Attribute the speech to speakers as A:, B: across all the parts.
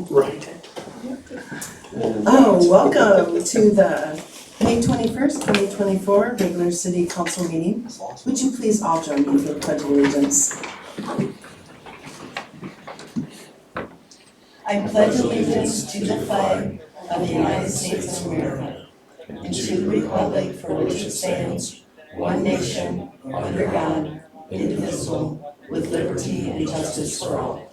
A: Right.
B: Oh, welcome to the May 21st, 2024 regular city council meeting. Would you please all join me for the pledge of allegiance? I pledge allegiance to the flag of the United States of America and to the republic for which it stands, one nation, under God, indivisible, with liberty and justice for all.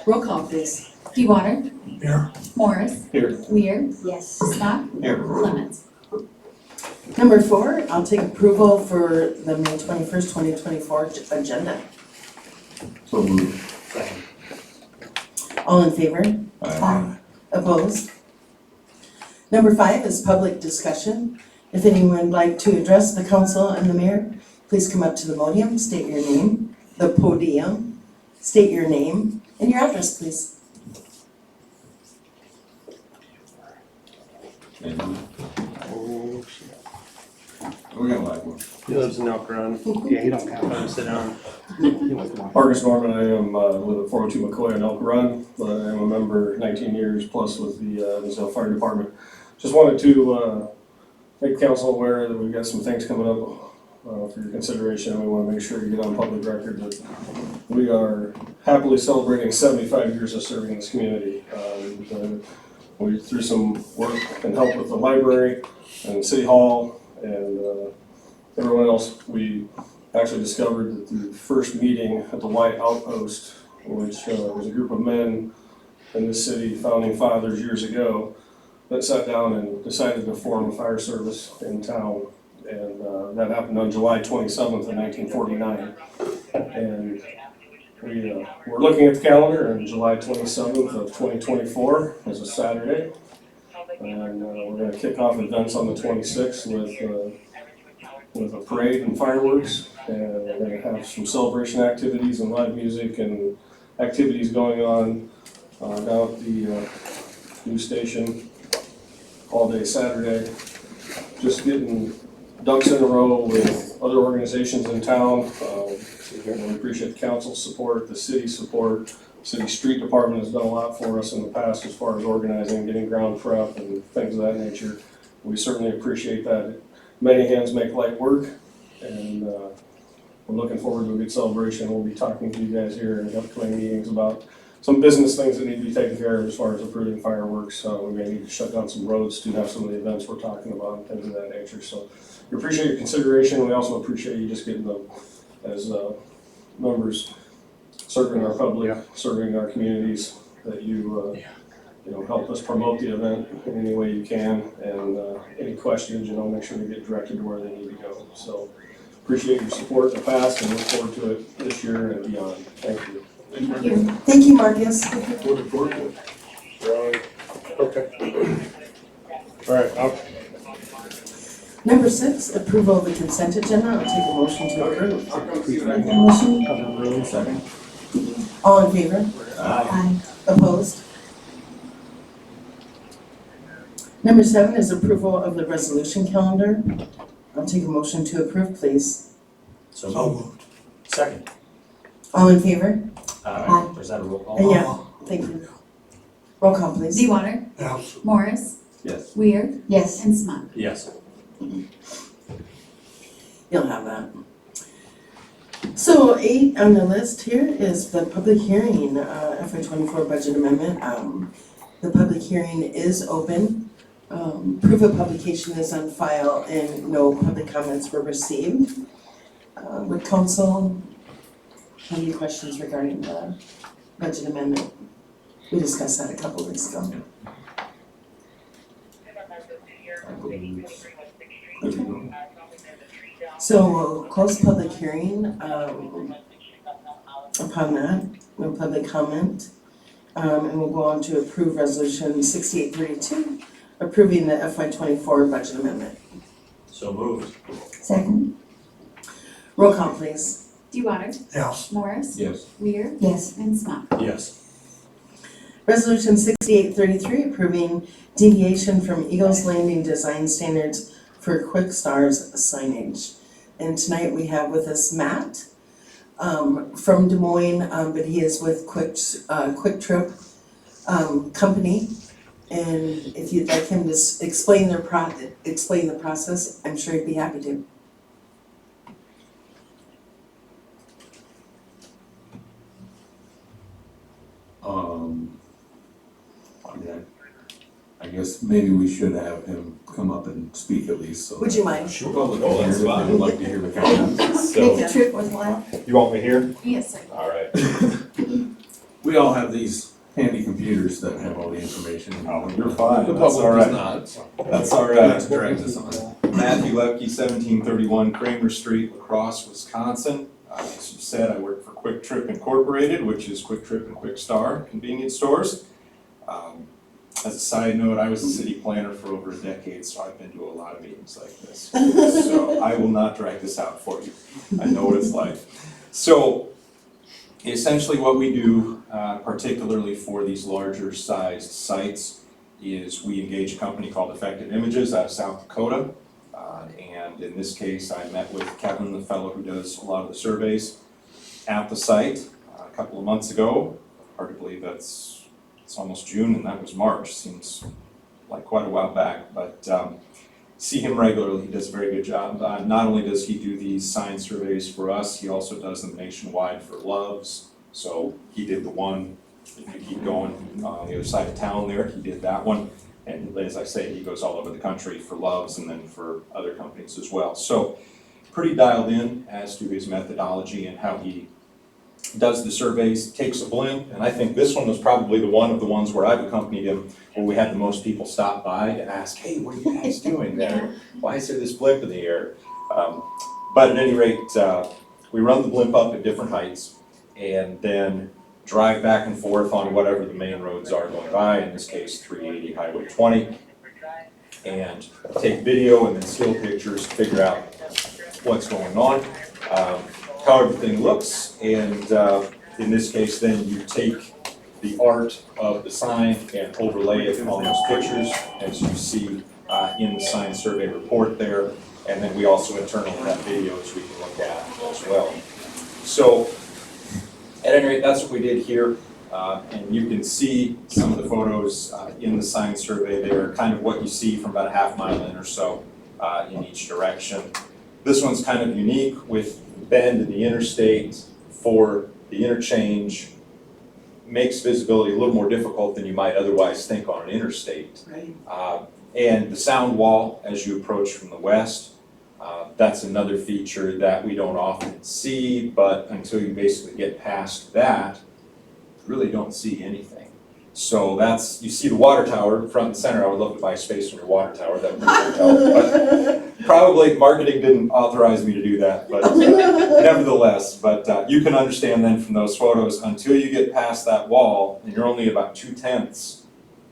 B: Roll call, please.
C: DeWater.
A: Here.
C: Morris.
A: Here.
C: Weir.
D: Yes.
C: Smock.
A: Here.
C: Clements.
B: Number 4, I'll take approval for the May 21st, 2024 agenda.
A: So moved. Second.
B: All in favor?
A: Aye.
B: Opposed? Number 5 is public discussion. If anyone would like to address the council and the mayor, please come up to the podium, state your name, state your name, and your address, please.
A: Oh, shit. We're gonna like one.
E: He lives in Elk Run. Yeah, he don't have time to sit down.
F: Marcus Norman, I am live at 402 McCoy in Elk Run, but I am a member 19 years plus with the Evansdale Fire Department. Just wanted to make council aware that we've got some things coming up for your consideration. We want to make sure you get on public record that we are happily celebrating 75 years of serving this community. We through some work and help with the library and City Hall and everyone else, we actually discovered that the first meeting at the White Outpost, which was a group of men in the city, founding fathers years ago, that sat down and decided to form a fire service in town. And that happened on July 27th of 1949. And we're looking at the calendar, and July 27th of 2024 is a Saturday. And we're going to kick off events on the 26th with a parade and fireworks. And we're going to have some celebration activities and live music and activities going on down at the news station all day Saturday. Just getting ducks in a row with other organizations in town. We appreciate the council's support, the city's support. City Street Department has done a lot for us in the past as far as organizing, getting ground prep and things of that nature. We certainly appreciate that. Many hands make light work, and we're looking forward to a good celebration. We'll be talking to you guys here in upcoming meetings about some business things that need to be taken care of as far as approving fireworks. We may need to shut down some roads to have some of the events we're talking about and things of that nature. So we appreciate your consideration. We also appreciate you just getting them as members serving our public, serving our communities, that you help us promote the event in any way you can, and any questions, make sure they get directed to where they need to go. So appreciate your support in the past and look forward to it this year and beyond. Thank you.
C: Thank you.
B: Thank you, Marcus.
A: Looking forward to it.
E: Really? Okay. All right.
B: Number 6, approval of the consent agenda. I'll take a motion to approve.
A: I'll come see you.
B: Motion.
A: Second.
B: All in favor?
A: Aye.
B: Opposed? Number 7 is approval of the resolution calendar. I'll take a motion to approve, please.
G: So moved. Second.
B: All in favor?
G: Or is that a roll call?
B: Yeah, thank you. Roll call, please.
C: DeWater.
A: Yes.
C: Morris.
A: Yes.
C: Weir.
D: Yes.
C: And Smock.
G: Yes.
B: You'll have that. So 8 on the list here is the public hearing, FY24 budget amendment. The public hearing is open. Proof of publication is on file and no public comments were received. Would council have any questions regarding the budget amendment? We discussed that a couple weeks ago. So we'll close public hearing upon that, no public comment. And we'll go on to approve resolution 6832, approving the FY24 budget amendment.
G: So moved.
D: Second.
B: Roll call, please.
C: DeWater.
A: Yes.
C: Morris.
A: Yes.
C: Weir.
D: Yes.
C: And Smock.
G: Yes.
B: Resolution 6833, approving deviation from Eagles Landing design standards for Quick Stars signage. And tonight we have with us Matt from Des Moines, but he is with Quick Trip Company. And if you'd like him to explain the process, I'm sure he'd be happy to.
A: I guess maybe we should have him come up and speak at least, so.
B: Would you mind?
A: Sure. Public will hear it, I'd like to hear the comments.
B: Make the trip worthwhile.
C: You want me here?
D: Yes, sir.
C: All right.
A: We all have these handy computers that have all the information.
C: Oh, you're fine.
A: The
C: That's
A: public
C: all
A: does
C: right.
A: not, so.
C: That's all
A: That's
C: right.
A: drag this on.
C: Matthew Lepke, 1731 Kramer Street, La Crosse, Wisconsin. As you said, I work for Quick Trip Incorporated, which is Quick Trip and Quick Star convenience stores. As a side note, I was a city planner for over a decade, so I've been to a lot of meetings like this. So I will not drag this out for you. I know what it's like. So essentially what we do, particularly for these larger sized sites, is we engage a company called Effective Images out of South Dakota. And in this case, I met with Kevin, the fellow who does a lot of the surveys at the site a couple of months ago. Hard to believe it's almost June and that was March. Seems like quite a while back, but see him regularly. He does a very good job. Not only does he do these sign surveys for us, he also does them nationwide for Loves. So he did the one, if you keep going on the other side of town there, he did that one. And as I say, he goes all over the country for Loves and then for other companies as well. So pretty dialed in as to his methodology and how he does the surveys, takes a blimp, and I think this one was probably one of the ones where I've accompanied him, where we had the most people stop by to ask, hey, what are you guys doing there? Why is there this blimp in the air? But at any rate, we run the blimp up at different heights and then drive back and forth on whatever the main roads are going by, in this case 380 Highway 20, and take video and then still pictures to figure out what's going on. How everything looks, and in this case then you take the art of the sign and overlay it on those pictures as you see in the sign survey report there, and then we also internally have videos we can look at as well. So at any rate, that's what we did here, and you can see some of the photos in the sign survey there, kind of what you see from about a half mile in or so in each direction. This one's kind of unique with bend in the interstate for the interchange, makes visibility a little more difficult than you might otherwise think on an interstate.
B: Right.
C: And the sound wall as you approach from the west, that's another feature that we don't often see, but until you basically get past that, you really don't see anything. So that's, you see the water tower front and center. I would love to buy space from your water tower, that would be good help. But probably marketing didn't authorize me to do that, but nevertheless, but you can understand then from those photos, until you get past that wall, and you're only about 2/10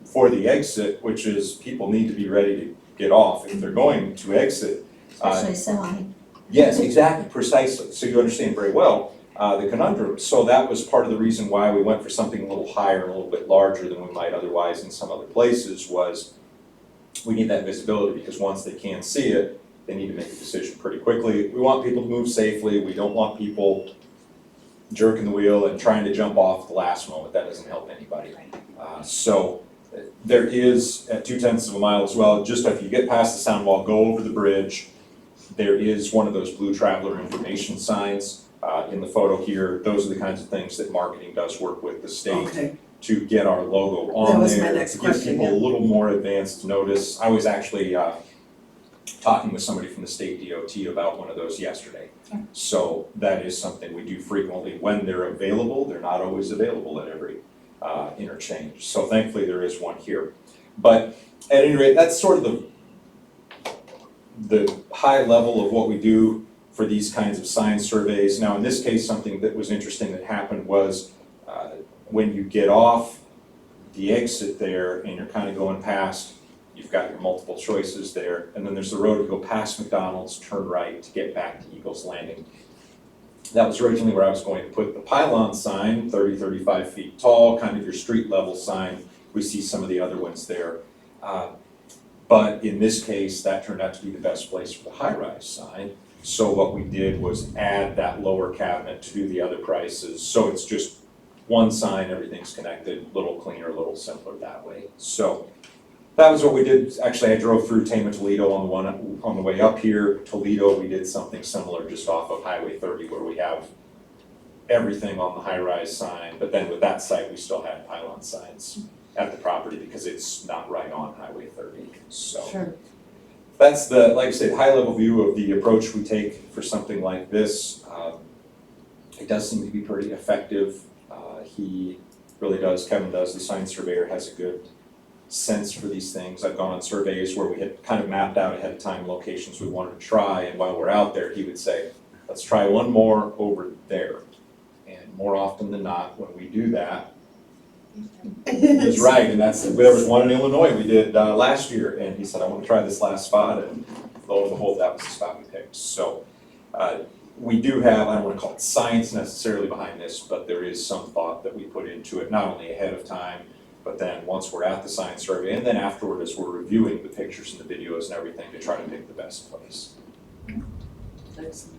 C: for the exit, which is people need to be ready to get off if they're going to exit.
D: Especially selling.
C: Yes, exactly, precisely. So you understand very well the conundrum. So that was part of the reason why we went for something a little higher, a little bit larger than we might otherwise in some other places, was we need that visibility, because once they can see it, they need to make a decision pretty quickly. We want people to move safely. We don't want people jerking the wheel and trying to jump off at the last moment. That doesn't help anybody. So there is, at 2/10 of a mile as well, just after you get past the sound wall, go over the bridge, there is one of those blue traveler information signs in the photo here. Those are the kinds of things that marketing does work with the state
B: Okay.
C: to get our logo
B: That
C: on
B: was my
C: there,
B: next
C: to give
B: question,
C: people a
B: yeah.
C: little more advanced notice. I was actually talking with somebody from the state DOT about one of those yesterday. So that is something we do frequently when they're available. They're not always available at every interchange. So thankfully there is one here. But at any rate, that's sort of the high level of what we do for these kinds of sign surveys. Now in this case, something that was interesting that happened was when you get off the exit there and you're kind of going past, you've got your multiple choices there, and then there's the road to go past McDonald's, turn right to get back to Eagles Landing. That was originally where I was going to put the pylon sign, 35 feet tall, kind of your street level sign. We see some of the other ones there. But in this case, that turned out to be the best place for the high-rise sign. So what we did was add that lower cabinet to do the other prices, so it's just one sign, everything's connected, a little cleaner, a little simpler that way. So that was what we did. Actually, I drove through Tama Toledo on the way up here. Toledo, we did something similar just off of Highway 30 where we have everything on the high-rise sign, but then with that site, we still had pylon signs at the property because it's not right on Highway 30, so.
B: Sure.
C: That's the, like I said, high-level view of the approach we take for something like this. It does seem to be pretty effective. He really does, Kevin does, the sign surveyor has a good sense for these things. I've gone on surveys where we had kind of mapped out ahead of time locations we wanted to try, and while we're out there, he would say, let's try one more over there. And more often than not, when we do that, he's right, and there was one in Illinois we did last year, and he said, I want to try this last spot, and lo and behold, that was the spot we picked. So we do have, I don't want to call it science necessarily behind this, but there is some thought that we put into it, not only ahead of time, but then once we're at the science survey, and then afterward as we're reviewing the pictures and the videos and everything to try to pick the best place.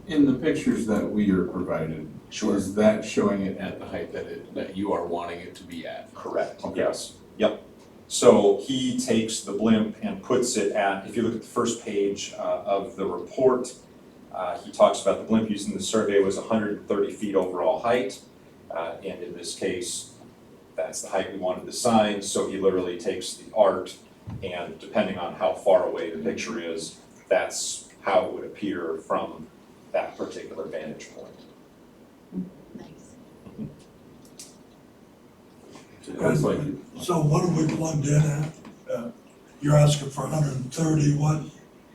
A: In the pictures that we are provided, is that showing it at the height that you are wanting it to be at?
C: Correct,
A: Okay.
C: yes, yep. So he takes the blimp and puts it at, if you look at the first page of the report, he talks about the blimp using the survey was 130 feet overall height. And in this case, that's the height we wanted the sign. So he literally takes the art and depending on how far away the picture is, that's how it would appear from that particular vantage point.
A: It looks like
D: So what are we plugged in at? You're asking for 130, what?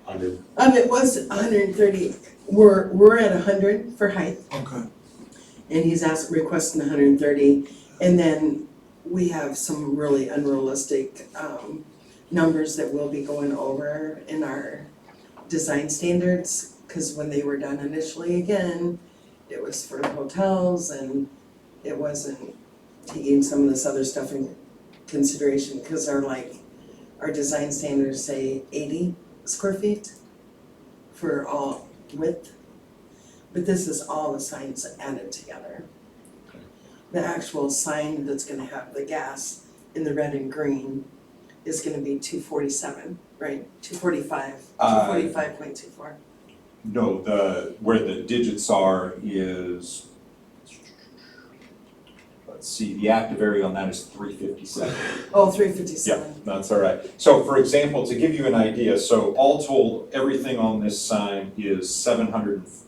G: 100.
B: It was 130, we're at 100 for height,
D: Okay,
B: and he's requesting 130. And then we have some really unrealistic numbers that we'll be going over in our design standards, because when they were done initially, again, it was for hotels and it wasn't taking some of this other stuff in consideration, because our design standards say 80 square feet for all width, but this is all the signs added together. The actual sign that's gonna have the gas in the red and green is gonna be 247, right? 245, 245.24.
C: No, where the digits are is, let's see, the active area on that is 357.
B: Oh, 357.
C: Yeah, that's all right. So for example, to give you an idea, so all told, everything on this sign is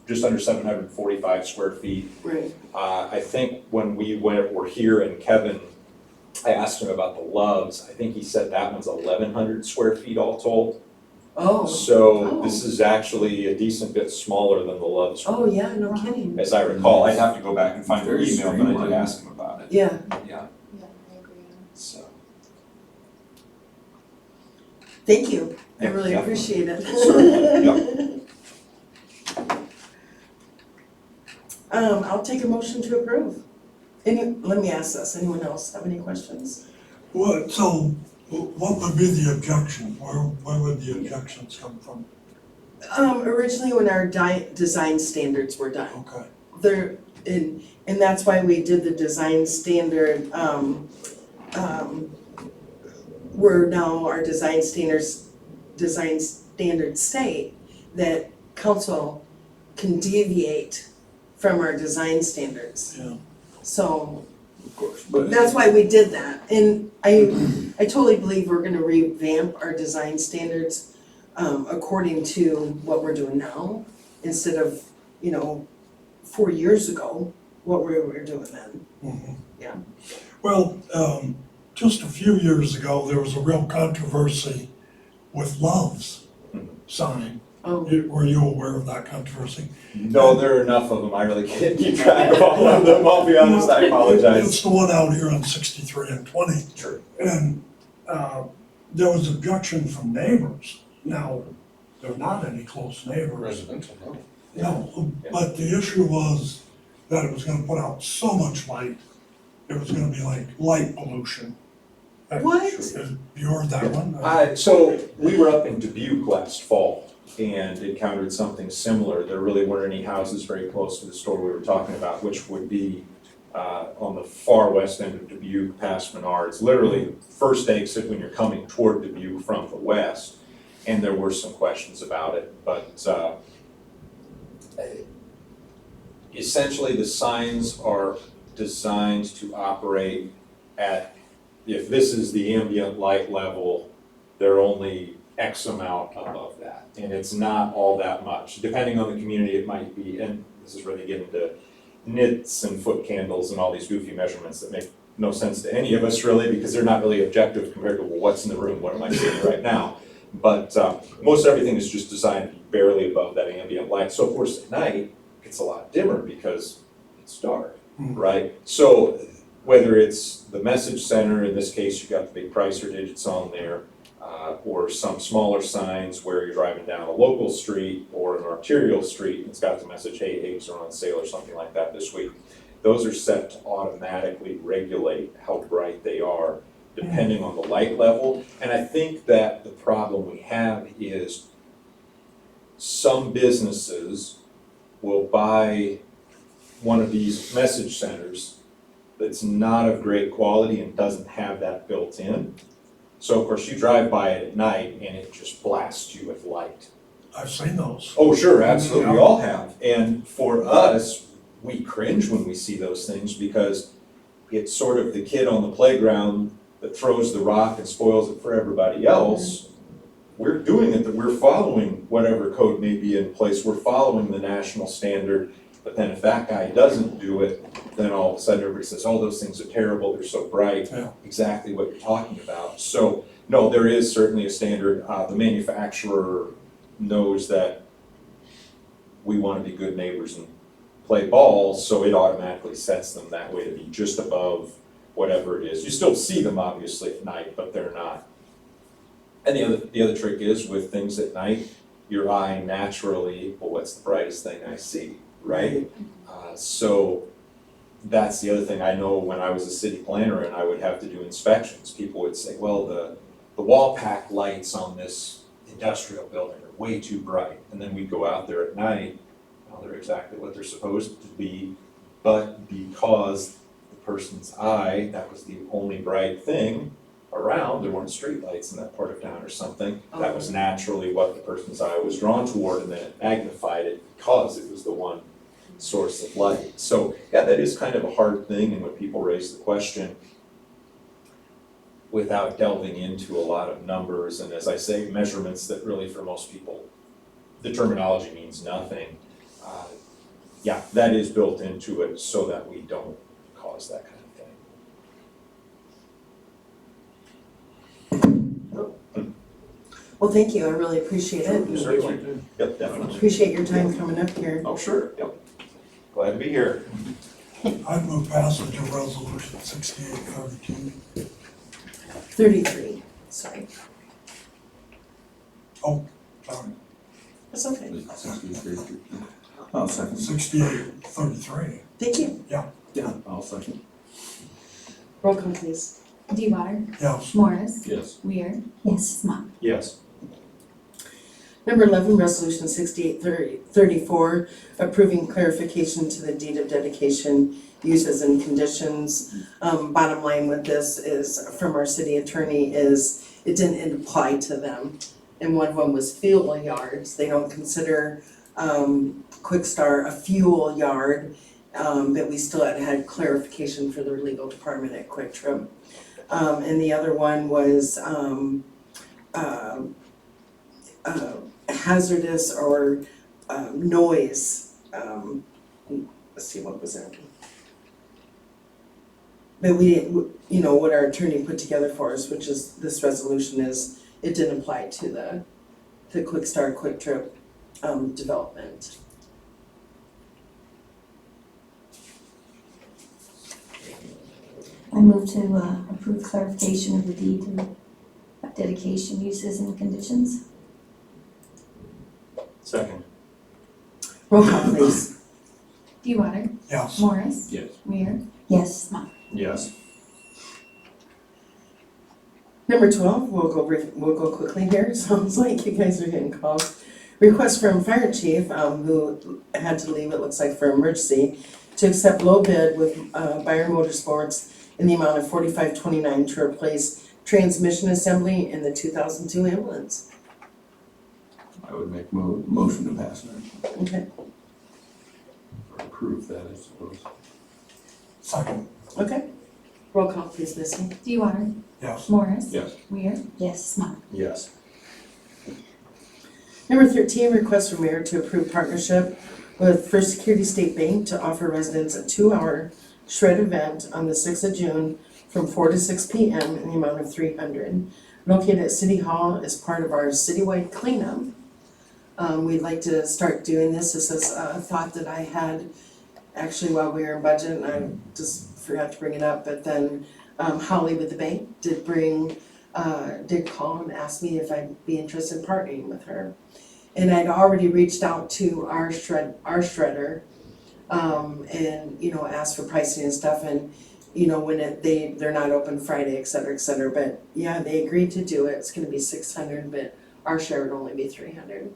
C: just under 745 square feet.
B: Right.
C: I think when we're here and Kevin, I asked him about the Loves, I think he said that one's 1,100 square feet all told.
B: Oh.
C: So this is actually a decent bit smaller than the Loves.
B: Oh, yeah, no kidding.
C: As I recall, I'd have to go back and find their
A: Very
C: email, but I did
A: streamlined.
C: ask him about it.
B: Yeah,
C: Yeah,
H: Yeah, I agree.
C: so.
B: thank you. I
C: Yeah,
B: really
C: yeah.
B: appreciate it.
C: Certainly,
B: I'll take a motion to approve. Let me ask this, anyone else have any questions?
D: so what would be the objection? Where would the objections come from?
B: Originally when our design standards were done,
D: Okay,
B: and that's why we did the design standard, where now our design standards state that council can deviate from our design standards.
D: yeah.
B: So
A: of course, but
B: that's why we did that, and I totally believe we're gonna revamp our design standards according to what we're doing now, instead of, 4 years ago, what we were doing then.
D: Mhm.
B: Yeah.
D: Well, just a few years ago, there was a real controversy with Love's sign.
B: Oh,
D: Were you aware of that controversy?
C: No, there are enough of them, I really can't keep track of all of them, I'll be honest, I apologize.
D: It's the one out here on 63 and 20.
C: Sure.
D: And there was objection from neighbors. Now, they're not any close neighbors.
A: residential, no.
D: No, but the issue was that it was gonna put out so much light. It was gonna be like light pollution.
B: What?
D: You heard that one?
C: So we were up in Dubuque last fall, and encountered something similar. There really weren't any houses very close to the store we were talking about, which would be on the far west end of Dubuque past Menards, literally first exit when you're coming toward Dubuque from the west. And there were some questions about it, but essentially the signs are designed to operate at, if this is the ambient light level, they're only X amount above that. And it's not all that much. Depending on the community, it might be, and this is where they get into nits and foot candles and all these goofy measurements that make no sense to any of us really, because they're not really objective compared to, well, what's in the room, what am I seeing right now? But most everything is just designed to be barely above that ambient light. So of course at night, it gets a lot dimmer because it's dark, right? So whether it's the message center, in this case, you've got the big pricer digits on there, or some smaller signs where you're driving down a local street or an arterial street, and it's got the message, hey, eggs are on sale or something like that this week. Those are set to automatically regulate how bright they are depending on the light level. And I think that the problem we have is some businesses will buy one of these message centers that's not of great quality and doesn't have that built in. So of course you drive by it at night and it just blasts you with light.
D: I've seen those.
C: Oh, sure, absolutely, we all have. And for us, we cringe when we see those things because it's sort of the kid on the playground that throws the rock and spoils it for everybody else. We're doing it, that we're following whatever code may be in place, we're following the national standard. But then if that guy doesn't do it, then all of a sudden everybody says, oh, those things are terrible, they're so bright.
D: Yeah.
C: Exactly what you're talking about. So, no, there is certainly a standard. The manufacturer knows that we want to be good neighbors and play ball, so it automatically sets them that way to be just above whatever it is. You still see them obviously at night, but they're not. And the other trick is with things at night, your eye naturally, well, what's the brightest thing I see, right? So that's the other thing. I know when I was a city planner and I would have to do inspections, people would say, well, the wall pack lights on this industrial building are way too bright. And then we'd go out there at night, well, they're exactly what they're supposed to be, but because the person's eye, that was the only bright thing around, there weren't street lights in that part of town or something, that was naturally what the person's eye was drawn toward, and then it magnified it because it was the one source of light. So yeah, that is kind of a hard thing, and when people raise the question without delving into a lot of numbers, and as I say, measurements that really for most people, the terminology means nothing. Yeah, that is built into it so that we don't cause that kind of thing.
B: Well, thank you, I really appreciate it.
C: Certainly. Yep, definitely.
B: Appreciate your time coming up here.
C: Oh, sure, yep. Glad to be here.
D: I move passage of resolution 6832.
B: 33, sorry.
D: Oh, sorry,
B: That's okay.
A: I'll second.
D: 6833.
B: Thank you.
A: Yeah, I'll second.
B: Roll call, please.
H: DeWater,
D: Yes.
H: Morris,
A: Yes.
H: Weir, yes, Smock.
C: Yes.
B: Number 11, resolution 6834, approving clarification to the deed of dedication, uses and conditions. Bottom line with this is, from our city attorney, is it didn't apply to them. And one of them was fuel yards. They don't consider Quick Star a fuel yard, but we still had clarification for their legal department at Quick Trip. And the other one was hazardous or noise. Let's see, what was that? But we didn't, you know, what our attorney put together for us, which is this resolution, is it didn't apply to the Quick Start, Quick Trip development.
I: I move to approve clarification of the deed of dedication, uses and conditions.
C: Second.
B: Roll call, please.
H: DeWater,
D: Yes.
H: Morris,
A: Yes.
H: Weir,
I: Yes.
H: Smock.
C: Yes.
B: Number 12, we'll go quickly here. Sounds like you guys are getting calls. Request from fire chief, who had to leave, it looks like for emergency, to accept low bid with, Byron Motorsports in the amount of $45.29 to replace transmission assembly in the 2002 ambulance.
A: I would make motion to pass that,
B: Okay,
A: or approve that, I suppose.
D: Second,
B: okay. Roll call please, Missy.
H: DeWater,
D: yes.
H: Morris.
A: Yes.
H: Weir,
I: Yes.
H: Smock.
G: Yes.
B: Number 13, request from mayor to approve partnership with First Security State Bank to offer residents a 2-hour shred event on the 6th of June from 4 to 6 p.m. in the amount of $300. Located at City Hall as part of our citywide cleanup. We'd like to start doing this. This is a thought that I had actually while we were in budget, and I just forgot to bring it up, but then Holly with the bank did call and ask me if I'd be interested in partnering with her. And I'd already reached out to our shredder, and, you know, asked for pricing and stuff, and, you know, when they're not open Friday, et cetera, but yeah, they agreed to do it. It's gonna be $600, but our share would only be $300.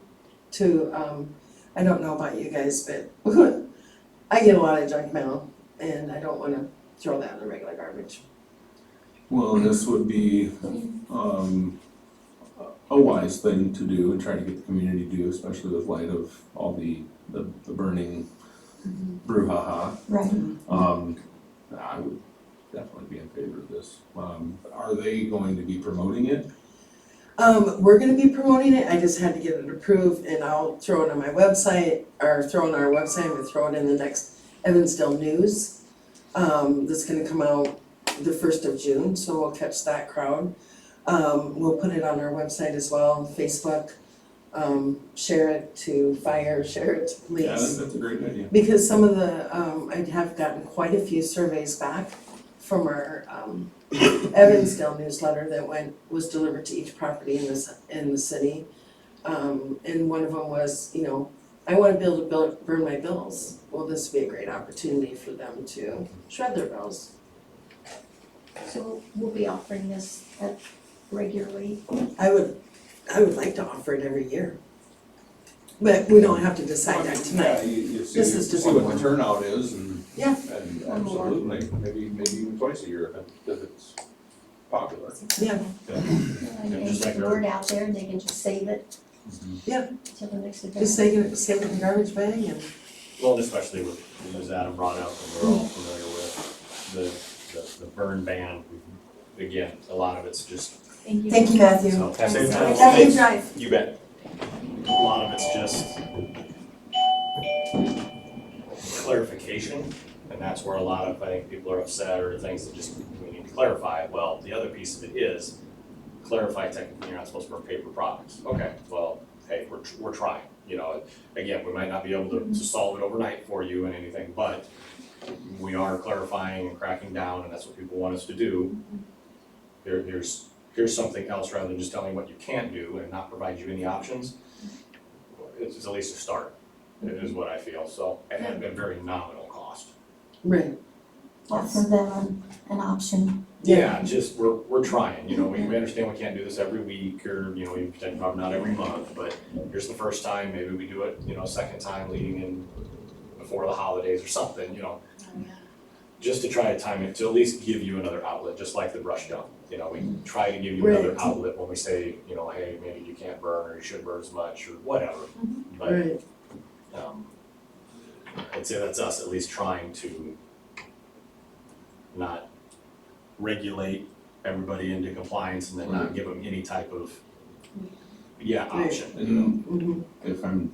B: I don't know about you guys, but I get a lot of junk mail, and I don't wanna throw that in the regular garbage.
A: Well, this would be, a wise thing to do and try to get the community to do, especially with light of all the burning brouhaha.
I: Right.
A: I would definitely be in favor of this. Are they going to be promoting it?
B: We're gonna be promoting it, I just had to get it approved, and I'll throw it on my website, or throw it on our website, and throw it in the next Evansdale news. That's gonna come out the 1st of June, so we'll catch that crowd. We'll put it on our website as well, Facebook, share it to fire, share it to police.
A: Yeah, I think that's a great idea.
B: Because some of the, I have gotten quite a few surveys back from our Evansdale newsletter that was delivered to each property in the city. And one of them was, you know, I wanna be able to burn my bills. Well, this would be a great opportunity for them to shred their bills.
I: So we'll be offering this regularly.
B: I would like to offer it every year. But we don't have to decide that
A: Yeah,
B: tonight.
A: you see,
B: This is just
A: see what
B: one.
A: the turnout is and.
B: Yeah.
A: And
I: One more.
A: absolutely, maybe even twice a year if it's popular.
B: Yeah,
I: And
G: just like
I: get the word out there, and they can just save it.
B: Yeah.
I: Till the next event.
B: just save it in the garbage bag and,
G: Well, especially with, as Adam brought up, and we're all familiar with the burn ban. Again, a lot of it's just,
H: Thank you.
B: thank you, Matthew.
G: so,
C: Same time.
B: Safe drive.
G: you bet. A lot of it's just clarification, and that's where a lot of, I think, people are upset, or things that just, we need to clarify. Well, the other piece of it is, clarify technically you're not supposed to burn paper products. Okay, well, hey, we're trying, you know, again, we might not be able to solve it overnight for you and anything, but we are clarifying and cracking down, and that's what people want us to do. Here's something else, rather than just telling you what you can't do and not provide you any options. It's at least a start, is what I feel, so, and at a very nominal cost.
B: Right.
I: Offer them an option.
G: Yeah, just, we're trying, you know, we understand we can't do this every week, or, you know, we pretend probably not every month, but here's the first time, maybe we do it, you know, second time leading in before the holidays or something, you know. Just to try to time it, to at least give you another outlet, just like the brush dump, you know, we try to give you another
B: Right.
G: outlet when we say, you know, hey, maybe you can't burn, or you shouldn't burn as much, or whatever. But,
B: Right.
G: I'd say that's us at least trying to not regulate everybody into compliance and then not give them any type of, option, you know.
B: Mhm.
A: If I'm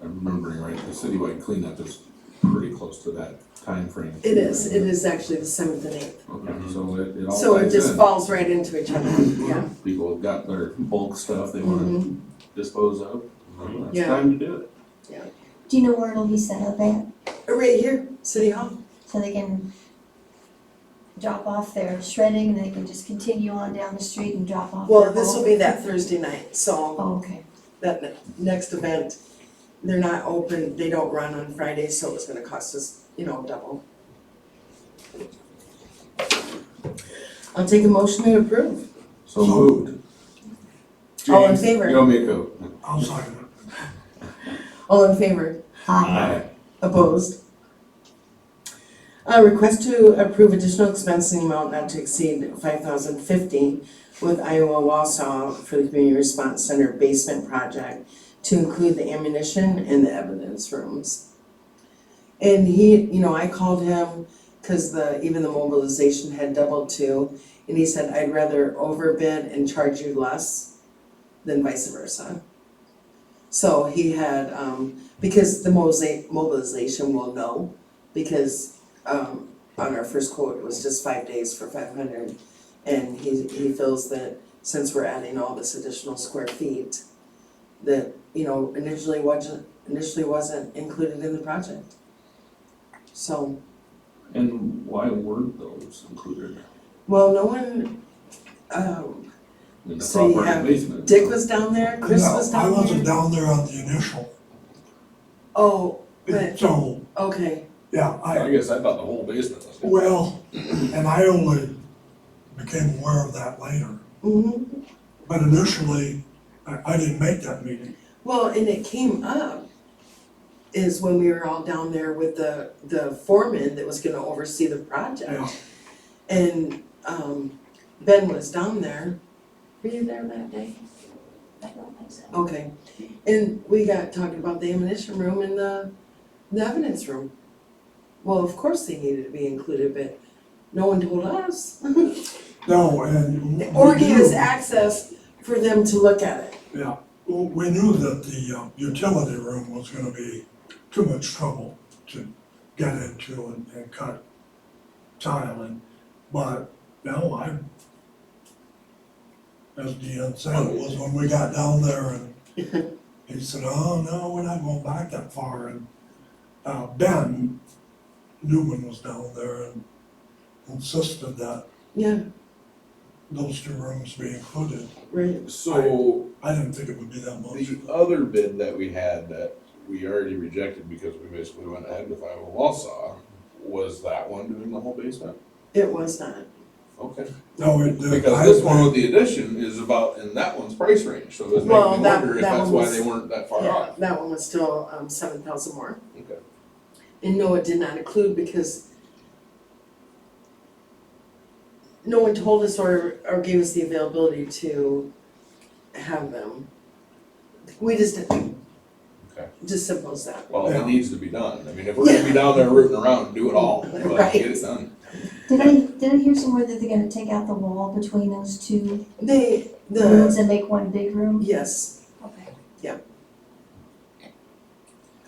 A: remembering right, the citywide cleanup is pretty close to that time frame.
B: It is actually the 7th and 8th.
A: Okay, so it all
B: So it
A: ties
B: just
A: in.
B: falls right into each other, yeah.
A: People have got their bulk stuff they wanna dispose of, it's
B: Yeah.
A: time to do it.
I: Do you know where it'll be set up at?
B: Right here, City Hall.
I: So they can drop off their shredding, and they can just continue on down the street and drop off their
B: Well, this will
I: bulk?
B: be that Thursday night, so
I: Oh, okay.
B: that next event, they're not open, they don't run on Fridays, so it's gonna cost us, you know, double. I'll take a motion to approve.
A: So moved.
B: All in
A: James,
B: favor?
A: Yomiko.
D: I'll second it.
B: All in favor?
I: Aye.
B: Opposed? Request to approve additional expense in the amount not to exceed $5,050 with Iowa Wausau for the Community Response Center basement project to include the ammunition and the evidence rooms. And he, I called him because even the mobilization had doubled too, and he said, I'd rather overbid and charge you less than vice versa. So he had, because the mobilization will know, because on our first quote, it was just 5 days for 500. And he feels that since we're adding all this additional square feet, that, initially wasn't included in the project. So,
A: And why weren't those included
B: well, no one,
A: in the
B: so you
A: proper
B: have,
A: basement?
B: Dick was down there, Chris
D: No,
B: was
D: I
B: down
D: wasn't
B: there.
D: down there on the initial,
B: Oh, but,
D: so,
B: okay,
D: yeah,
A: I guess I thought the whole basement was.
D: well, and I only became aware of that later. But initially, I didn't make that meeting.
B: well, and it came up is when we were all down there with the foreman that was gonna oversee the project.
D: Yeah.
B: And, Ben was down there. Were you there that day?
I: I don't think so.
B: Okay, and we got talking about the ammunition room and the evidence room. Well, of course they needed to be included, but no one told us.
D: No, and.
B: Or
D: we
B: gave us
D: knew-
B: access for them to look at it.
D: Yeah, well, we knew that the utility room was gonna be too much trouble to get into and cut tiling. But no, as Deanne said, it was when we got down there and he said, oh, no, we're not going back that far. And Ben Newman was down there and insisted that
B: Yeah,
D: those two rooms be included.
B: right.
J: So
D: I didn't think it would be that much.
J: the other bid that we had that we already rejected because we basically went ahead with Iowa Wausau, was that one doing the whole basement?
B: It was not.
J: Okay.
D: No,
J: Because this one with the addition is about in that one's price range, so it was
B: Well,
J: making me
B: that-
J: wonder if
B: that
J: that's
B: one
J: why
B: was-
J: they weren't that far
B: Yeah,
J: off.
B: that one was still 7,000 more.
J: Okay.
B: And no, it did not include because no one told us or gave us the availability to have them. We just didn't.
J: Okay.
B: Just simple as that.
J: Well,
D: Yeah.
J: it needs to be done. I mean, if we're gonna be down there rooting around, do it all, but
B: Right.
J: get it done.
I: Did I hear somewhere that they're gonna take out the wall between those two rooms and make one big room?
B: Yes,
I: Okay.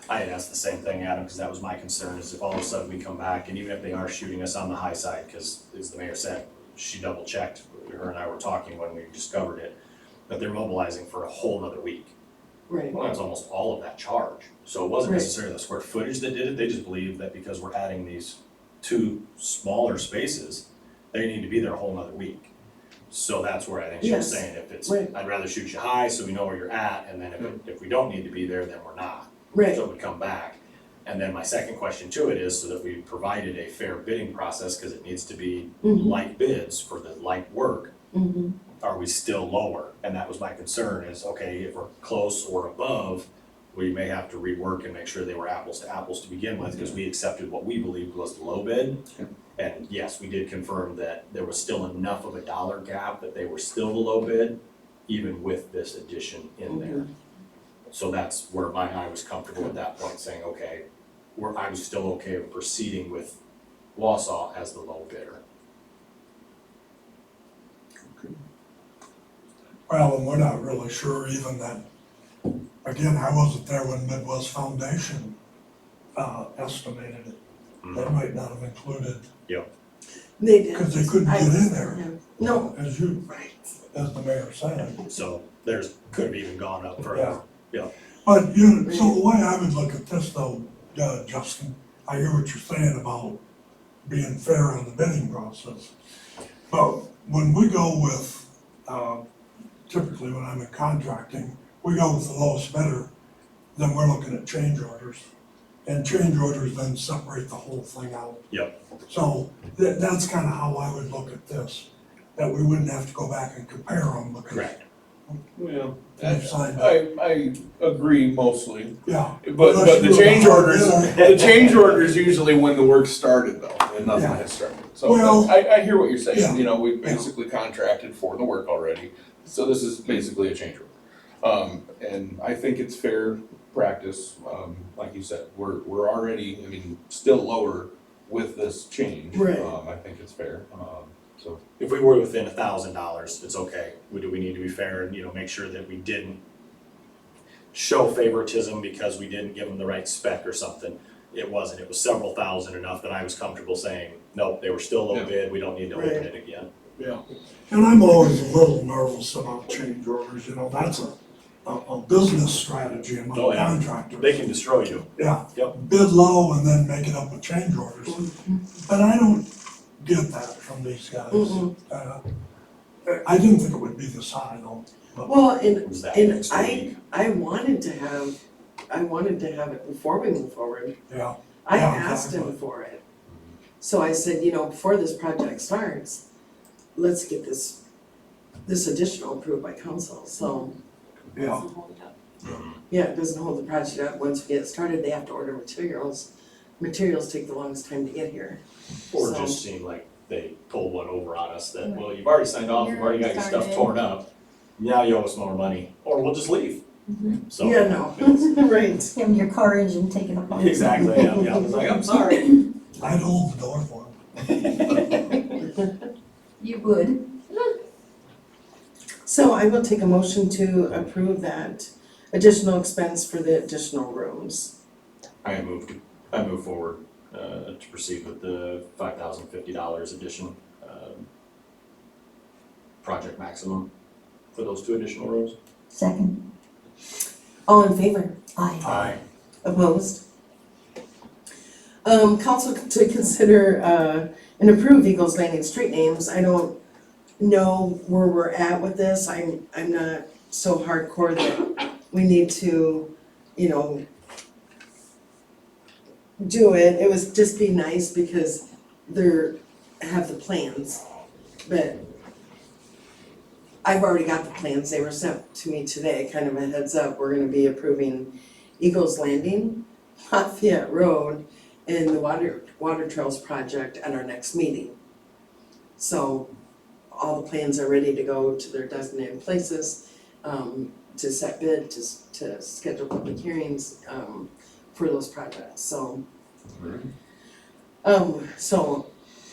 G: I had asked the same thing, Adam, because that was my concern, is if all of a sudden we come back, and even if they are shooting us on the high side, because as the mayor said, she double checked, her and I were talking when we discovered it, that they're mobilizing for a whole nother week.
B: right.
G: Well, that's almost all of that charge. So it wasn't
B: Right.
G: necessarily the square footage that did it, they just believed that because we're adding these two smaller spaces, they need to be there a whole nother week. So that's where I think she was
B: Yes.
G: saying, if it's,
B: Right.
G: I'd rather shoot you high so we know where you're at, and then if we don't need to be there, then we're not.
B: Right,
G: So it would come back. And then my second question to it is, so that we provided a fair bidding process, because it needs to be
B: Mhm.
G: like bids for the like work,
B: mhm,
G: are we still lower? And that was my concern is, okay, if we're close or above, we may have to rework and make sure they were apples to apples to begin with, because we accepted what we believed was the low bid. And yes, we did confirm that there was still enough of a dollar gap that they were still the low bid, even with this addition in there. So that's where I was comfortable at that point, saying, okay, I was still okay with proceeding with Wausau as the low bidder.
D: Well, and we're not really sure even that, again, I wasn't there when Midwest Foundation estimated it. They might not have included,
B: they did.
D: because they couldn't
B: I
D: get
B: was
D: in there,
B: yeah. No,
D: as you,
B: right,
D: as the mayor said.
G: So could have even gone up further.
D: But, so the way I would look at this though, Justin, I hear what you're saying about being fair on the bidding process. But when we go with, typically when I'm in contracting, we go with the lowest bidder, then we're looking at change orders. And change orders then separate the whole thing out.
G: Yep.
D: So that's kind of how I would look at this, that we wouldn't have to go back and compare them because
G: Correct.
J: Well,
D: Can you sign that?
J: I agree mostly,
D: Yeah.
J: but
D: Unless
J: the
D: you were
J: change
D: the
J: orders,
D: hard
J: the change orders usually when the work started though, and nothing
D: Yeah.
J: has started. So
D: Well,
J: I hear what you're
D: yeah,
J: saying, you know, we
D: yeah.
J: basically contracted for the work already, so this is basically a change order. And I think it's fair practice, like you said, we're already, I mean, still lower with this change.
B: Right.
J: I think it's fair, so.
G: If we were within $1,000, it's okay. Do we need to be fair and, make sure that we didn't show favoritism because we didn't give them the right spec or something? It wasn't. It was several thousand, enough that I was comfortable saying, nope, they were still low
J: Yeah.
G: bid, we don't need to open
B: Right.
G: it again.
J: Yeah.
D: And I'm always a little nervous about change orders, that's a business strategy among
G: Oh, yeah.
D: contractors.
G: They can destroy you.
D: Yeah.
G: Yep.
D: Bid low and then make it up with change orders. But I don't get that from these guys.
B: Mhm.
D: I didn't think it would be this high though.
B: Well,
G: It was that
B: and
G: next week.
B: I wanted to have it before we move forward.
D: Yeah.
B: I
D: Yeah,
B: asked him
D: exactly.
B: for it. So I said, before this project starts, let's get this additional approved by council, so,
D: Yeah.
B: yeah, it doesn't hold the project up. Once we get started, they have to order materials. Materials take the longest time to get here.
G: Or
B: So-
G: just seemed like they pulled one over on us that, well, you've already signed off, you've already got your stuff torn up. Now you owe us more money, or we'll just leave. So.
B: Yeah, no, right.
I: Having your car engine taken apart.
G: Exactly, yeah, I was like, I'm sorry.
D: I'd hold the door for them.
I: You would.
B: So I will take a motion to approve that additional expense for the additional rooms.
G: I move forward, to proceed with the $5,050 addition, project maximum for those 2 additional rooms.
I: Second.
B: All in favor?
I: Aye.
G: Aye.
B: Opposed? Council to consider, and approve Eagles Landing street names. I don't know where we're at with this. I'm not so hardcore that we need to, do it. It was just be nice because have the plans, but I've already got the plans. They were sent to me today, kind of a heads up. We're gonna be approving Eagles Landing, Lafayette Road, and the Water Trails project at our next meeting. So all the plans are ready to go to their designated places, to set bid, to schedule public hearings, for those projects, so. So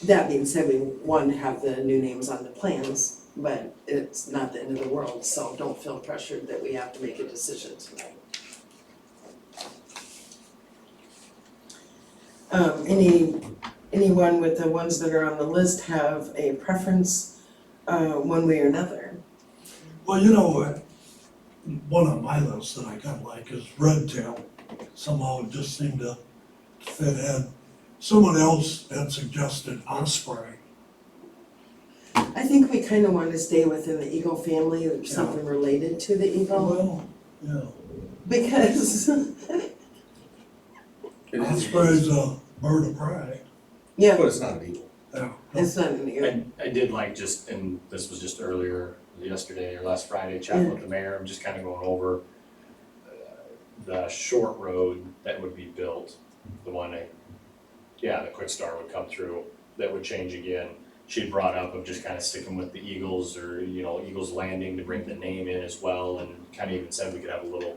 B: that being said, we want to have the new names on the plans, but it's not the end of the world, so don't feel pressured that we have to make a decision tonight. Anyone with the ones that are on the list have a preference, one way or another?
D: Well, one on my list that I kinda like is Red Tail. Somehow it just seemed to fit in. Someone else had suggested Osprey.
B: I think we kind of want to stay within the eagle family, or something related to the eagle,
D: Well, yeah.
B: because,
D: Osprey's a bird of prey.
B: yeah,
J: But it's not an eagle.
D: Yeah.
B: it's not an eagle.
G: I did like and this was just earlier, yesterday or last Friday, chatting with the mayor, I'm just kind of going over the short road that would be built, the one the Quick Star would come through, that would change again. She brought up of just kind of sticking with the Eagles or, Eagles Landing to bring the name in as well, and kind of even said we could have a little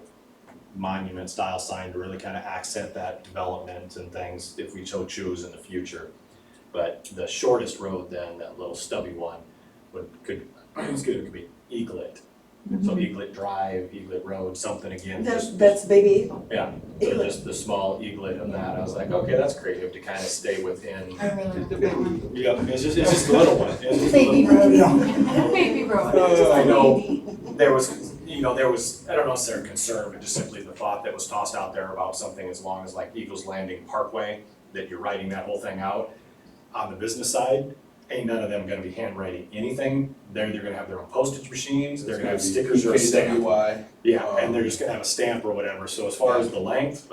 G: monument style sign to really kind of accent that development and things if we so choose in the future. But the shortest road then, that little stubby one, could be Eaglet. So Eaglet Drive, Eaglet Road, something again.
B: That's baby eagle.
G: Yeah, so
B: Eaglet.
G: just the small eaglet of that, I was like, okay, that's creative to kind of stay within.
H: I really like that one.
G: Yeah, it's just a little one. It's just a
I: Baby
G: little-
I: road.
D: Yeah.
H: Baby road.
G: I know there was, I don't know if they're concerned, but just simply the thought that was tossed out there about something as long as like Eagles Landing Parkway, that you're writing that whole thing out. On the business side, ain't none of them gonna be handwriting anything. They're either gonna have their own postage machines, they're gonna have stickers or a stamp.
J: PKWY.
G: Yeah, and they're just gonna have a stamp or whatever, so as far as the length,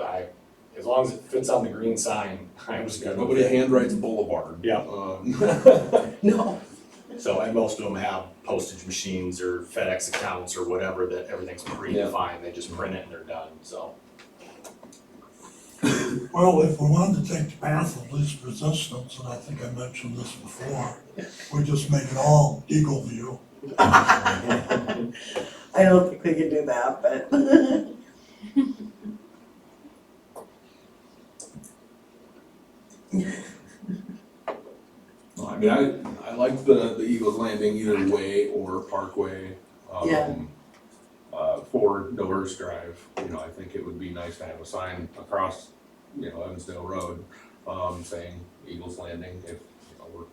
G: as long as it fits on the green sign, I was good with
J: Nobody
G: it.
J: handwrites Boulevard.
G: Yeah.
B: No,
G: So, and most of them have postage machines or FedEx accounts or whatever, that everything's predefined, they just print it and they're done, so.
D: Well, if we wanted to take the path of least resistance, and I think I mentioned this before, we just make it all Eagle View.
B: I don't think we can do that, but.
J: Well, I mean, I like the Eagles Landing either way or Parkway.
B: Yeah.
J: For Doris Drive, I think it would be nice to have a sign across, Evansdale Road, saying Eagles Landing, if, we're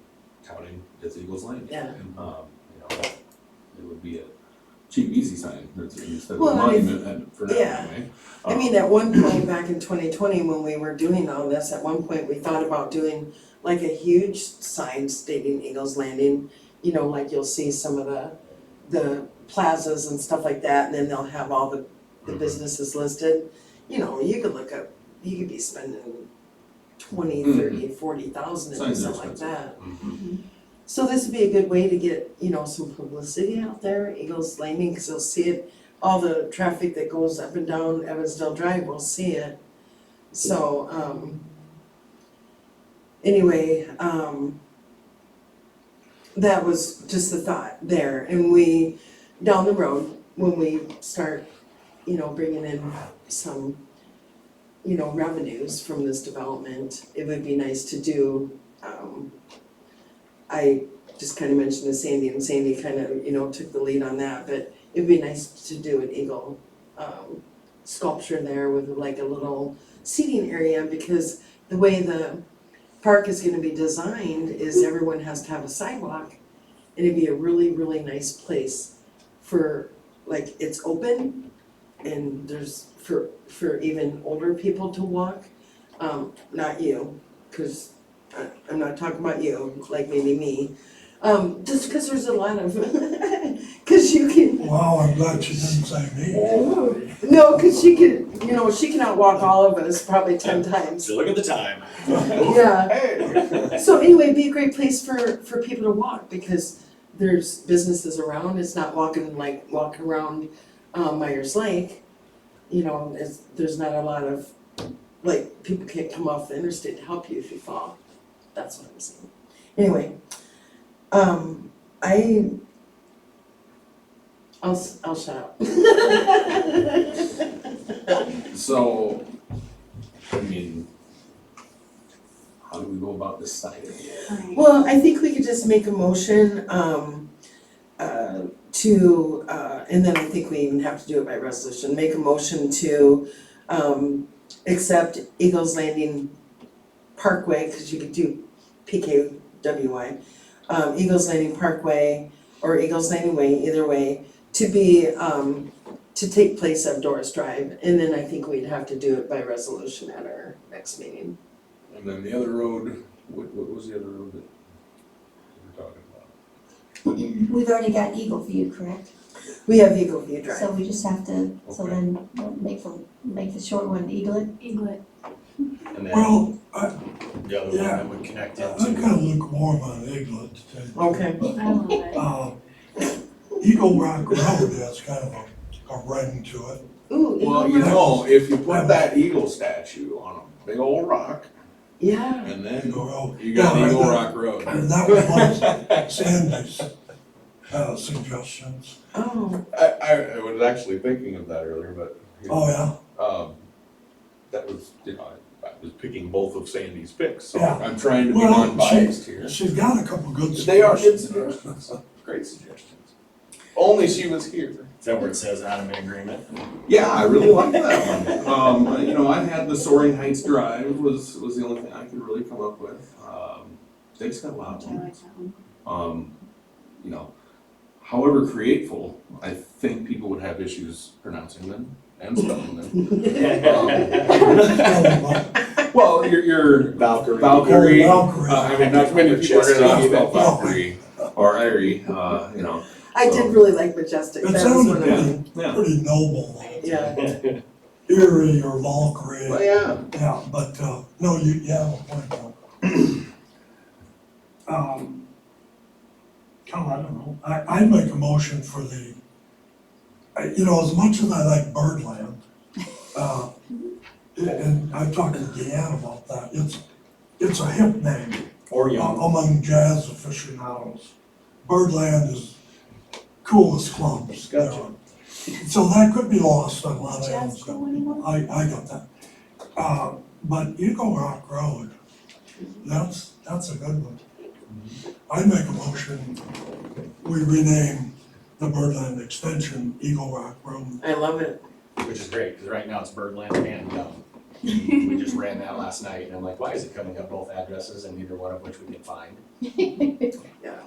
J: touting it's Eagles Landing.
B: Yeah.
J: It would be a cheap, easy sign, instead of a
B: Well,
J: monument for now
B: yeah.
J: anyway.
B: I mean, at one point back in 2020, when we were doing all this, at one point we thought about doing like a huge sign stating Eagles Landing. Like you'll see some of the plazas and stuff like that, and then they'll have all the businesses listed. You could be spending 20, 30, 40,000 and
J: Signs are
B: something like that.
J: Mhm.
B: So this would be a good way to get, some publicity out there, Eagles Landing, because they'll see it, all the traffic that goes up and down Evansdale Drive will see it. So, anyway, that was just the thought there, and we, down the road, when we start, bringing in some, revenues from this development, it would be nice to do, I just kind of mentioned to Sandy, and Sandy kind of, took the lead on that, but it'd be nice to do an eagle, sculpture there with like a little seating area, because the way the park is gonna be designed is everyone has to have a sidewalk, and it'd be a really, really nice place for, like, it's open, and there's for even older people to walk, not you, cause I'm not talking about you, like maybe me, just cause there's a lot of, cause you can,
D: Wow, I'm glad she didn't say me.
B: no, cause she can outwalk all of us probably 10 times.
G: So look at the time.
B: Yeah. So anyway, it'd be a great place for people to walk, because there's businesses around, it's not walking around Myers Lake. There's not a lot of, like, people can't come off the interstate to help you if you fall. That's what I'm saying. Anyway, I'll shut up.
J: So, I mean, how do we go about deciding?
B: Well, I think we could just make a motion, and then I think we even have to do it by resolution, make a motion to, accept Eagles Landing Parkway, cause you could do PKWY, Eagles Landing Parkway or Eagles Landing Way, either way, to be, to take place at Doris Drive, and then I think we'd have to do it by resolution at our next meeting.
J: And then the other road, what was the other road that we were talking about?
I: We've already got Eagle View, correct?
B: We have Eagle View Drive.
I: So we just have to, so
J: Okay.
I: then we'll make the short one Eaglet.
H: Eaglet.
G: And then
D: Well,
G: the other one
D: yeah.
G: that would connect
D: I'm
G: into.
D: kind of lukewarm on Eaglet, to tell you the truth.
B: Okay.
H: I love it.
D: Eagle Rock Road has kind of a ring to it.
B: Ooh,
J: Well,
B: Eagle Rock.
J: if you put that eagle statue on a big old rock,
B: Yeah.
J: and then
D: Eagle Road.
J: you got
D: Yeah,
J: Eagle
D: that-
J: Rock Road.
D: And that was one of Sandy's suggestions.
B: Oh,
J: I was actually thinking of that earlier, but.
D: Oh, yeah?
J: That was, I was picking both of Sandy's picks, so
D: Yeah.
J: I'm trying to be
D: Well,
J: non-biased here.
D: She's got a couple good
J: They are good
D: suggestions.
J: suggestions, great suggestions. Only she was here.
G: Is that where it says I'm in agreement?
J: Yeah, I really like that one. I had the Soaring Heights Drive was the only thing I could really come up with. Dick's got a lot of
H: I like
J: ones.
H: that one.
J: However createful, I think people would have issues pronouncing them and spelling them. Well, your
G: Valkyrie.
J: Valkyrie,
D: Valkyrie.
J: I mean, not many people are gonna spell Valkyrie or Airy,
B: I did really like Majestic.
D: It
B: That was one
D: sounded
B: of
D: pretty,
J: yeah.
D: pretty noble.
B: Yeah.
D: Erie or Valkyrie.
J: Well, yeah.
D: Yeah, but, no, you have a point though. I don't know, I'd make a motion for the, you know, as much as I like Birdland, and I've talked to Deanne about that, it's a hip name
G: Or young.
D: among jazz aficionados. Birdland is coolest clubs.
E: Gotcha.
D: So that could be lost on a lot of
I: Jazz
D: ends.
I: cool anymore?
D: I got that. But Eagle Rock Road, that's a good one. I'd make a motion, we rename the Birdland Extension Eagle Rock Road.
B: I love it.
G: Which is great, because right now it's Birdland and Young. We just ran that last night, and I'm like, why is it coming up both addresses and neither one of which we can find?
B: Yeah.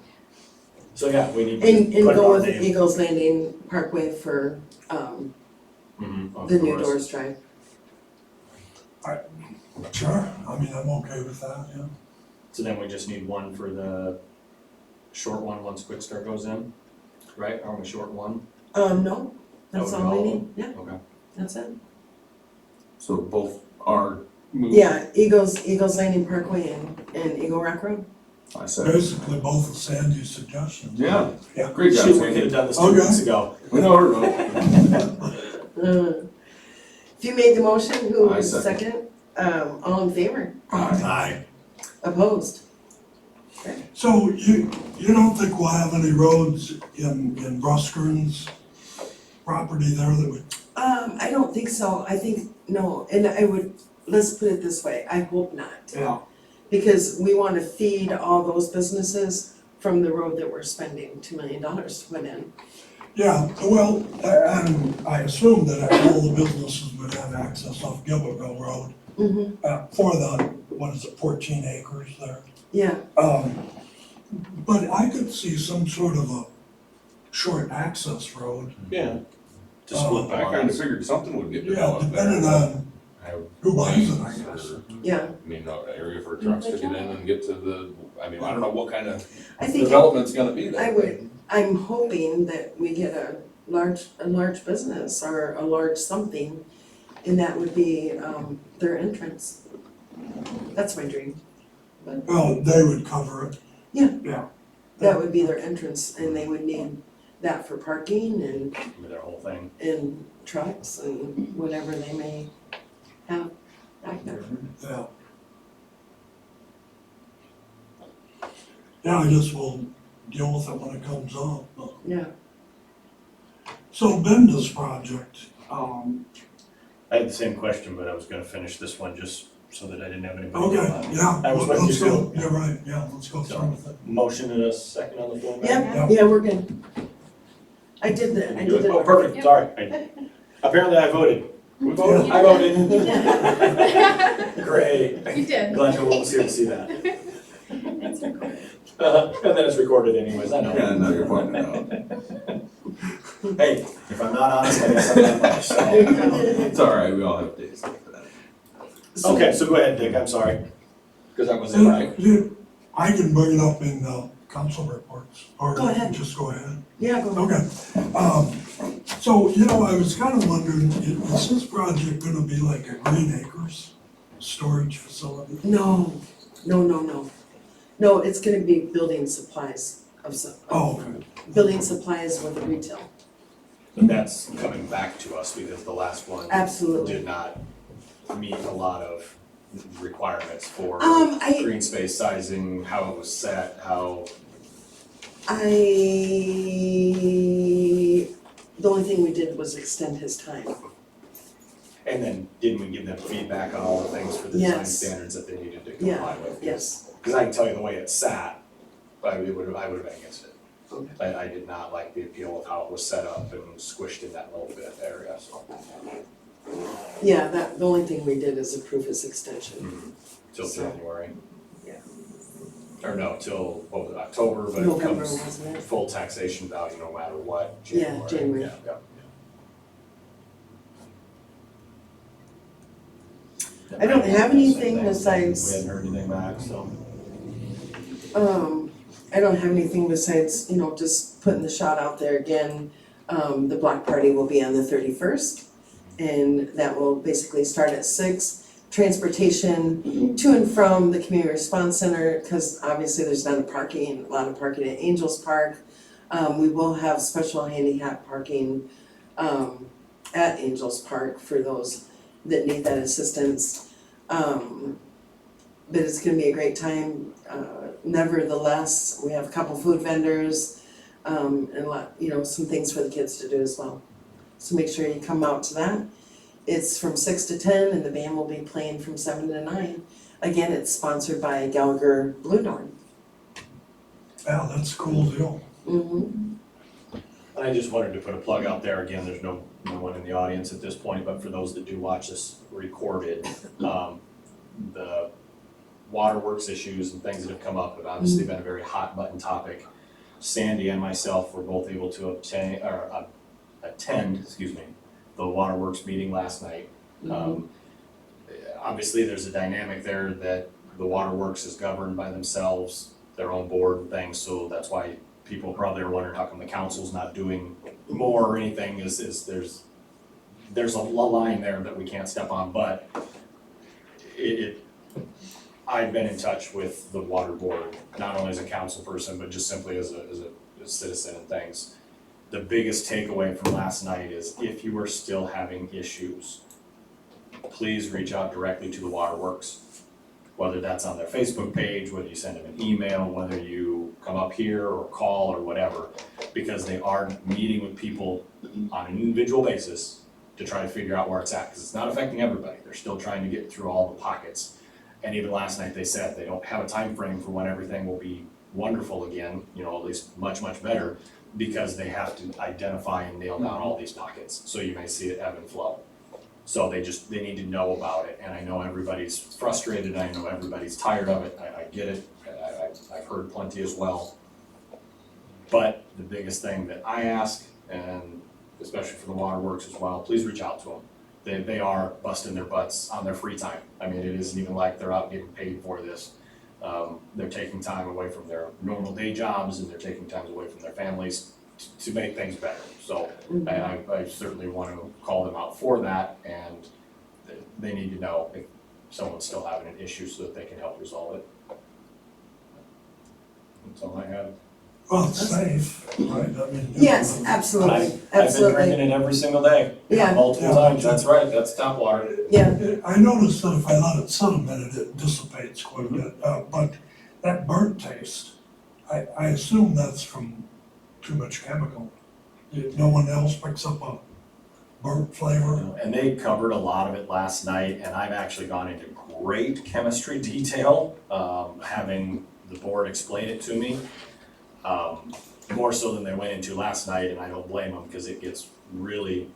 G: So yeah, we need
B: And
G: to put
B: go
G: our
B: with
G: name.
B: Eagles Landing Parkway for,
G: On
B: the new
G: doors.
B: Doors Drive.
D: Sure, I mean, I'm okay with that, yeah.
G: So then we just need one for the short one once Quick Start goes in, right? Are we short one?
B: No,
G: That
B: that's
G: would be
B: all we
G: all of
B: need, yeah,
G: Okay.
B: that's it.
A: So both are moved.
B: Yeah, Eagles Landing Parkway and Eagle Rock Road.
A: I said,
D: Basically, both of Sandy's suggestions.
A: yeah,
D: Yeah.
A: great job,
G: Shoot, we could
A: Sandy.
G: have done this
D: Okay.
G: 2 weeks ago.
A: We know her, though.
B: If you made the motion, who
A: I
B: was
A: second.
B: second? All in favor?
D: Aye.
B: Opposed?
D: So you don't think we'll have any roads in Brusker's property there that would,
B: I don't think so, I think, no, and let's put it this way, I hope not.
D: yeah,
B: Because we wanna feed all those businesses from the road that we're spending $2 million to put in.
D: yeah, well, and I assume that all the businesses would have access off Gilbertville Road, for the, 14 acres there.
B: Yeah,
D: But I could see some sort of a short access road,
J: Yeah,
G: To split the
J: I kinda
G: lines.
J: figured something would get
D: yeah,
J: developed there.
D: depending on
J: I-
D: who buys it, I guess.
B: yeah,
J: I mean, an area for trucks to get in and get to the, I mean, I don't know what kind of
B: I think,
J: development's gonna be there.
B: I would, I'm hoping that we get a large business or a large something, and that would be, their entrance. That's my dream.
D: Well, they would cover it.
B: Yeah.
D: Yeah.
B: That would be their entrance, and they would need that for parking and
G: Their whole thing.
B: trucks and whatever they may have back there.
D: Yeah. Yeah, I guess we'll deal with it when it comes up, but.
B: Yeah.
D: So Benda's project,
G: I had the same question, but I was gonna finish this one just so that I didn't have anybody.
D: okay,
G: yell at me.
D: yeah,
G: I was with
D: let's
G: you
D: go,
G: too.
D: you're right, yeah, let's go through with it.
G: Motion and a second on the floor. ma'am?
B: Yeah, yeah, we're good. I did it.
G: Oh, perfect, sorry. Apparently I voted. We voted? I voted. Great.
K: You did.
G: Glad no one was here to see that.
K: It's recorded.
G: And then it's recorded anyways, I know.
A: Yeah, I know you're pointing it out.
G: Hey, if I'm not honest, I guess I'm not much, so.
A: It's all right, we all have days like that.
G: Okay, so go ahead, Dick, I'm sorry. Cause that wasn't right.
D: I can bring it up in the council reports, or
B: Go ahead.
D: just go ahead.
B: Yeah, go ahead.
D: Okay, so, I was kind of wondering, is this project gonna be like a Green Acres storage facility?
B: No. No, it's gonna be building supplies of some.
D: Oh, okay.
B: Building supplies with retail.
G: But that's coming back to us because the last one
B: Absolutely.
G: did not meet a lot of requirements for
B: I
G: green space sizing, how it was set, how,
B: the only thing we did was extend his time.
G: and then didn't we give them feedback on all the things for the design
B: Yes.
G: standards that they needed to
B: Yeah,
G: comply with?
B: yes.
G: Cause I can tell you the way it sat, I would have been against it.
B: Okay.
G: I did not like the appeal of how it was set up and squished in that little bit area, so.
B: Yeah, the only thing we did is approve his extension.
G: Till
B: So,
G: January.
B: yeah.
G: Or no, till, what was it, October, but it
B: November,
G: comes
B: wasn't it?
G: full taxation value no matter what,
B: Yeah,
G: January.
B: January.
G: Yeah.
B: I don't have anything
G: We
B: besides,
G: hadn't heard anything back, so.
B: I don't have anything besides, just putting the shot out there again. The block party will be on the 31st, and that will basically start at 6. transportation to and from the Community Response Center, because obviously there's not a lot of parking at Angels Park. We will have special handicap parking at Angels Park for those that need that assistance. But it's gonna be a great time. Nevertheless, we have a couple food vendors, and some things for the kids to do as well. So make sure you come out to that. It's from 6 to 10 and the band will be playing from 7 to 9. Again, it's sponsored by Gallagher Blue Dawn.
D: Yeah, that's a cool deal.
B: Mm-hmm.
G: And I just wanted to put a plug out there, again, there's no one in the audience at this point, but for those that do watch this recorded, the waterworks issues and things that have come up have obviously been a very hot button topic. Sandy and myself were both able to attend, the waterworks meeting last night. Obviously, there's a dynamic there that the waterworks is governed by themselves, their own board and things, so that's why people probably are wondering how come the council's not doing more or anything, is there's a line there that we can't step on, but I've been in touch with the water board, not only as a council person, but just simply as a citizen and things. The biggest takeaway from last night is if you are still having issues, please reach out directly to the waterworks. Whether that's on their Facebook page, whether you send them an email, whether you come up here or call or whatever, because they are meeting with people on an individual basis to try to figure out where it's at, because it's not affecting everybody. They're still trying to get through all the pockets. And even last night they said they don't have a time frame for when everything will be wonderful again, at least much, much better, because they have to identify and nail down all these pockets. So you may see it ebb and flow. So they need to know about it, and I know everybody's frustrated, I know everybody's tired of it, I get it, I've heard plenty as well. But the biggest thing that I ask, and especially for the waterworks as well, please reach out to them. They are busting their butts on their free time. I mean, it isn't even like they're out getting paid for this. They're taking time away from their normal day jobs, and they're taking time away from their families to make things better. So I certainly want to call them out for that, and they need to know if someone's still having an issue so that they can help resolve it. That's all I have.
D: Well, it's safe, right? I mean.
B: Yes, absolutely,
G: I've been
B: absolutely.
G: drinking it every single day.
B: Yeah.
G: Multiple times, that's right, that's tap water.
B: Yeah,
D: I noticed that if I let it sit a minute, it dissipates quite a bit, but that burnt taste, I assume that's from too much chemical. No one else picks up a burnt flavor?
G: And they covered a lot of it last night, and I've actually gone into great chemistry detail, having the board explain it to me. More so than they went into last night, and I don't blame them, because it gets really,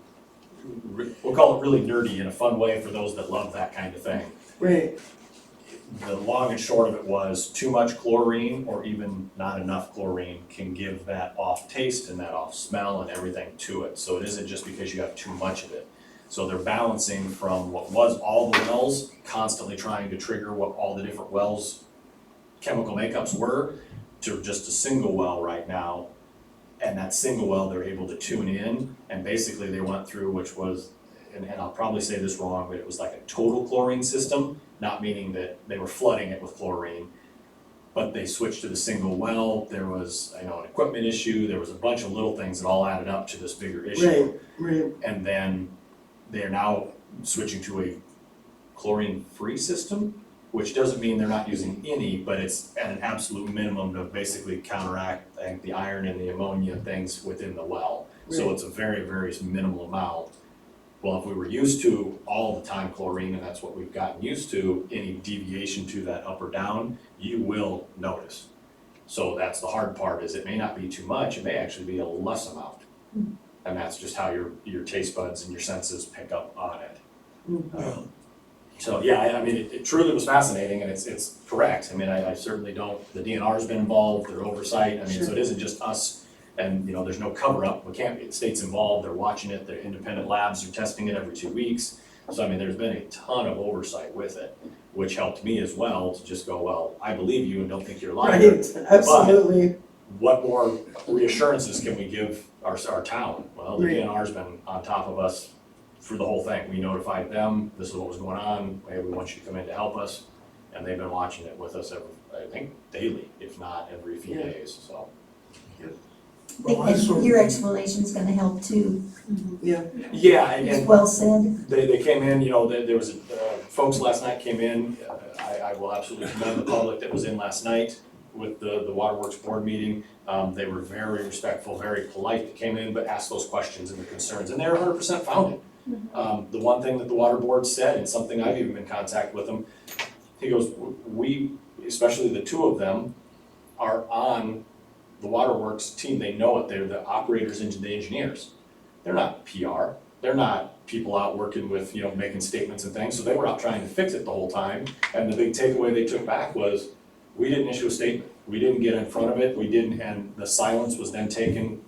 G: we'll call it really nerdy in a fun way for those that love that kind of thing.
B: right.
G: The long and short of it was too much chlorine or even not enough chlorine can give that off taste and that off smell and everything to it. So it isn't just because you have too much of it. So they're balancing from what was all the wells, constantly trying to trigger what all the different wells' chemical makeups were, to just a single well right now. And that single well, they're able to tune in, and basically they went through, which was, and I'll probably say this wrong, but it was like a total chlorine system, not meaning that they were flooding it with chlorine, but they switched to the single well. There was, an equipment issue, there was a bunch of little things that all added up to this bigger issue.
B: Right.
G: And then they're now switching to a chlorine-free system, which doesn't mean they're not using any, but it's at an absolute minimum to basically counteract, I think, the iron and the ammonia things within the well. So
B: Right.
G: it's a very, very minimal amount. Well, if we were used to all the time chlorine, and that's what we've gotten used to, any deviation to that up or down, you will notice. So that's the hard part, is it may not be too much, it may actually be a less amount. And that's just how your taste buds and your senses pick up on it.
D: Yeah.
G: So, yeah, I mean, it truly was fascinating, and it's correct. I mean, I certainly don't, the DNR's been involved, their oversight, I mean, so it isn't just us, and, there's no cover-up, it can't be, the state's involved, they're watching it, their independent labs are testing it every 2 weeks. So, I mean, there's been a ton of oversight with it, which helped me as well to just go, well, I believe you and don't think you're lying.
B: Right, absolutely.
G: What more reassurances can we give our town? Well, the
B: Right.
G: DNR's been on top of us for the whole thing. We notified them, this is what was going on, hey, we want you to come in to help us. And they've been watching it with us I think daily, if not every few
B: Yeah.
G: days, so.
D: Well, I
I: And your
D: certainly-
I: explanation's gonna help too,
G: Yeah,
I: it's well said.
G: they came in, you know, there was, folks last night came in, I will absolutely commend the public that was in last night with the Waterworks board meeting. They were very respectful, very polite, they came in, but asked those questions and the concerns, and they were 100% founded. The one thing that the water board said, and something I've even been in contact with them, he goes, we, especially the two of them, are on the Waterworks team, they know it, they're the operators and the engineers. They're not PR, they're not people out working with, you know, making statements and things, so they were out trying to fix it the whole time. And the big takeaway they took back was, we didn't issue a statement, we didn't get in front of it, we didn't, and the silence was then taken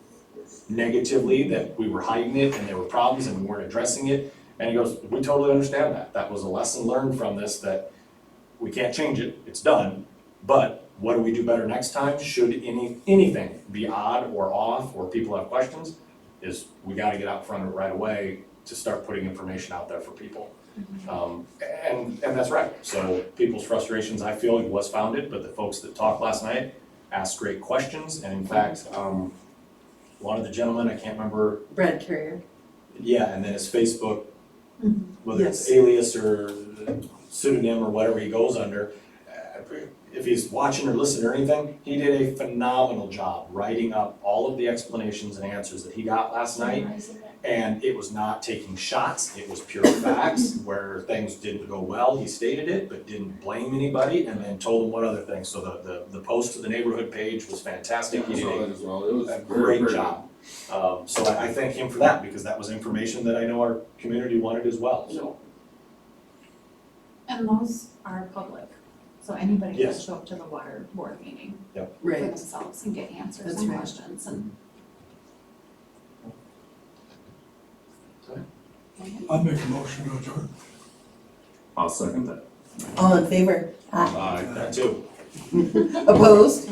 G: negatively, that we were hiding it and there were problems and we weren't addressing it. And he goes, we totally understand that, that was a lesson learned from this, that we can't change it, it's done, but what do we do better next time? Should anything be odd or off, or people have questions, is we gotta get out front of it right away to start putting information out there for people. And that's right, so people's frustrations, I feel, was founded, but the folks that talked last night asked great questions, and in fact, one of the gentlemen, I can't remember,
B: Brad Carrier.
G: yeah, and then his Facebook, whether it's
B: Yes.
G: alias or pseudonym or whatever he goes under, if he's watching or listening or anything, he did a phenomenal job writing up all of the explanations and answers that he got last night. And it was not taking shots, it was pure facts, where things didn't go well, he stated it, but didn't blame anybody, and then told them what other things. So the post to the neighborhood page was fantastic, he
A: I
G: did
A: saw that as well, it was
G: a
A: very,
G: great
A: very
G: job. So I thank him for that, because that was information that I know our community wanted as well, so.
K: And those are public, so anybody can
G: Yes.
K: show up to the water board meeting for
B: Right.
K: themselves and get answers
B: That's
K: and
B: right.
K: questions and.
D: I'll make a motion to adjourn.
A: I'll second that.
B: All in favor?
G: That too.
B: Opposed?